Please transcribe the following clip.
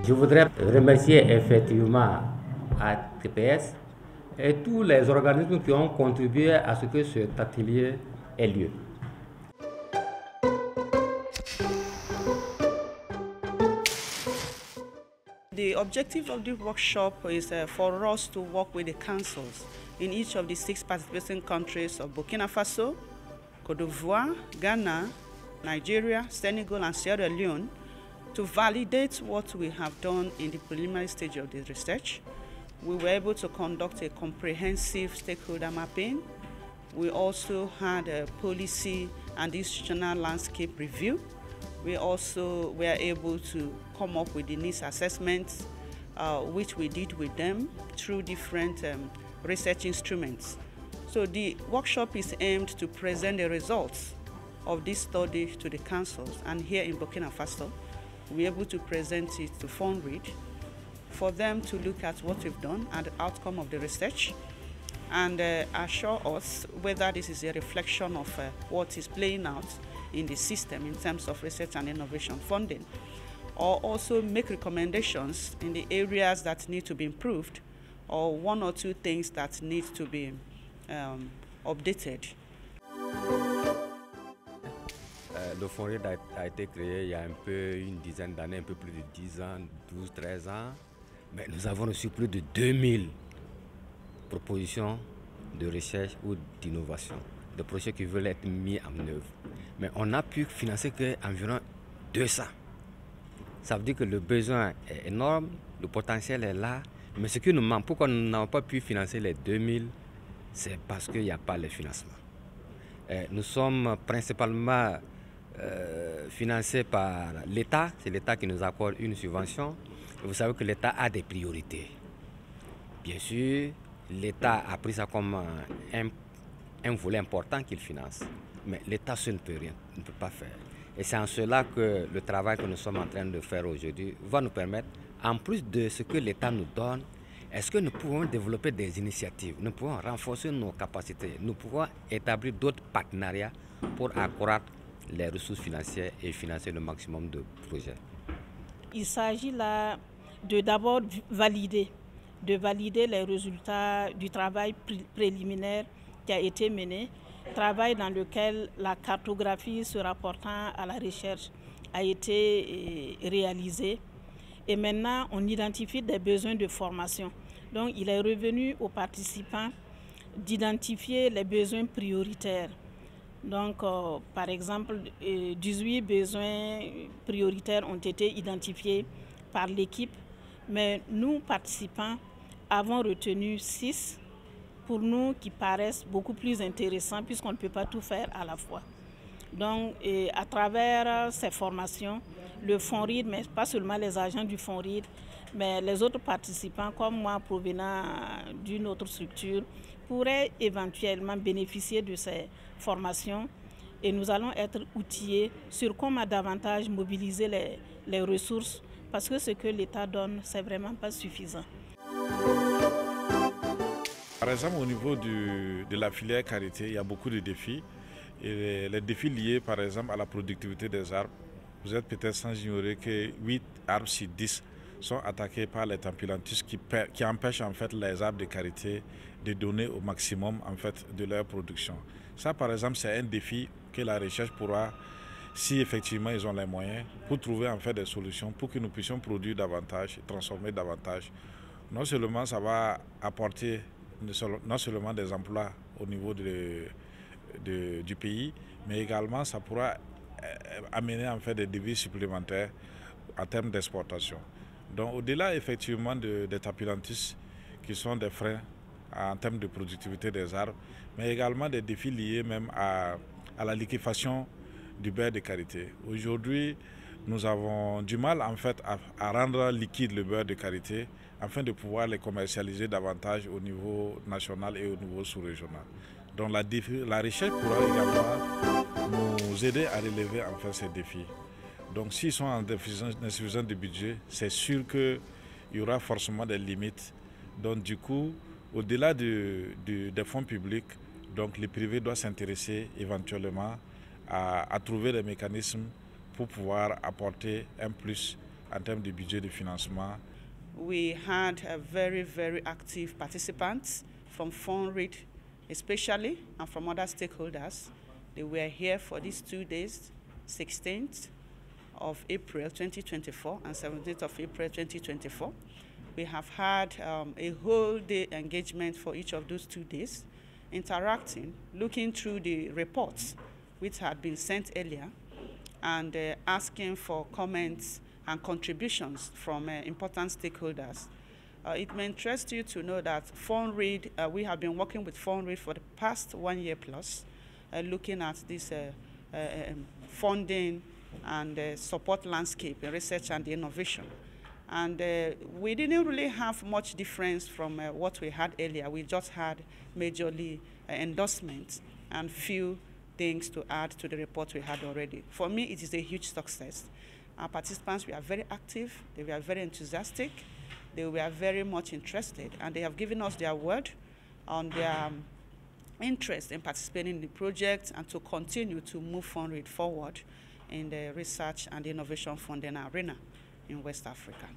Je voudrais remercier effectivement ATPS et tous les organismes qui ont contribué à ce que cet atelier ait lieu. The objective of this workshop is for us to work with the councils in each of the 6 participating countries of Burkina Faso, Côte d'Ivoire, Ghana, Nigeria, Senegal, and Sierra Leone to validate what we have done in the preliminary stage of the research. We were able to conduct a comprehensive stakeholder mapping. We also had a policy and institutional landscape review. We also were able to come up with the needs assessments, which we did with them through different research instruments. So the workshop is aimed to present the results of this study to the councils, and here in Burkina Faso, we're able to present it to FONREAD for them to look at what we've done and the outcome of the research and assure us whether this is a reflection of what is playing out in the system in terms of research and innovation funding, or also make recommendations in the areas that need to be improved or 1 or 2 things that need to be updated. Le FONREAD a été créé il y a un peu une dizaine d'années, un peu plus de 10 ans, 12, 13 ans. Mais nous avons reçu plus de 2000 propositions de recherche ou d'innovation, de projets qui veulent être mis en œuvre. Mais on n'a pu financer qu'environ 200. Ça veut dire que le besoin est énorme, le potentiel est là, mais ce qui nous manque, pourquoi nous n'avons pas pu financer les 2000, c'est parce qu'il n'y a pas le financement. Nous sommes principalement financés par l'État, c'est l'État qui nous accorde une subvention. Et vous savez que l'État a des priorités. Bien sûr, l'État a pris ça comme un volet important qu'il finance, mais l'État seul ne peut rien, ne peut pas faire. Et c'est en cela que le travail que nous sommes en train de faire aujourd'hui va nous permettre, en plus de ce que l'État nous donne, est-ce que nous pouvons développer des initiatives, nous pouvons renforcer nos capacités, nous pouvons établir d'autres partenariats pour accroître les ressources financières et financer le maximum de projets. Il s'agit là de d'abord valider les résultats du travail préliminaire qui a été mené, travail dans lequel la cartographie se rapportant à la recherche a été réalisée. Et maintenant, on identifie des besoins de formation. Donc, il est revenu aux participants d'identifier les besoins prioritaires. Donc, par exemple, 18 besoins prioritaires ont été identifiés par l'équipe, mais nous, participants, avons retenu 6 pour nous qui paraissent beaucoup plus intéressants puisqu'on ne peut pas tout faire à la fois. Donc, à travers ces formations, le FONREAD, mais pas seulement les agents du FONREAD, mais les autres participants, comme moi provenant d'une autre structure, pourraient éventuellement bénéficier de ces formations et nous allons être outillés sur comment davantage mobiliser les ressources parce que ce que l'État donne, c'est vraiment pas suffisant. Par exemple, au niveau de la filière karité, il y a beaucoup de défis. Et les défis liés, par exemple, à la productivité des arbres, vous êtes peut-être sans ignorer que 8 arbres sur 10 sont attaqués par les tampilantus qui empêchent en fait les arbres de karité de donner au maximum en fait de leur production. Ça, par exemple, c'est un défi que la recherche pourra, si effectivement ils ont les moyens, pour trouver en fait des solutions pour que nous puissions produire davantage, transformer davantage. Non seulement ça va apporter non seulement des emplois au niveau du pays, mais également ça pourra amener en fait des devises supplémentaires en termes d'exportation. Donc au-delà effectivement des tapilantis qui sont des freins en termes de productivité des arbres, mais également des défis liés même à la liquéfaction du beurre de karité. Aujourd'hui, nous avons du mal en fait à rendre liquide le beurre de karité afin de pouvoir les commercialiser davantage au niveau national et au niveau sous-régional. Donc la recherche pourra également nous aider à relever en fait ces défis. Donc s'ils sont en insuffisance de budget, c'est sûr qu'il y aura forcément des limites. Donc du coup, au-delà des fonds publics, donc les privés doivent s'intéresser éventuellement à trouver des mécanismes pour pouvoir apporter un plus en termes de budget de financement? We had a very active participants from FundRead especially and from other stakeholders. They were here for these 2 days, 16th of April 2024 and 17th of April 2024. We have had a whole day engagement for each of those 2 days, interacting, looking through the reports which had been sent earlier, and asking for comments and contributions from important stakeholders. It may interest you to know that FundRead, we have been working with FundRead for the past 1 year plus, looking at this funding and support landscape in research and innovation. And we didn't really have much difference from what we had earlier. We just had majorly endorsements and few things to add to the report we had already. For me, it is a huge success. Our participants were very active, they were very enthusiastic, they were very much interested, and they have given us their word on their interest in participating in the project and to continue to move FundRead forward in the research and innovation funding arena in West Africa.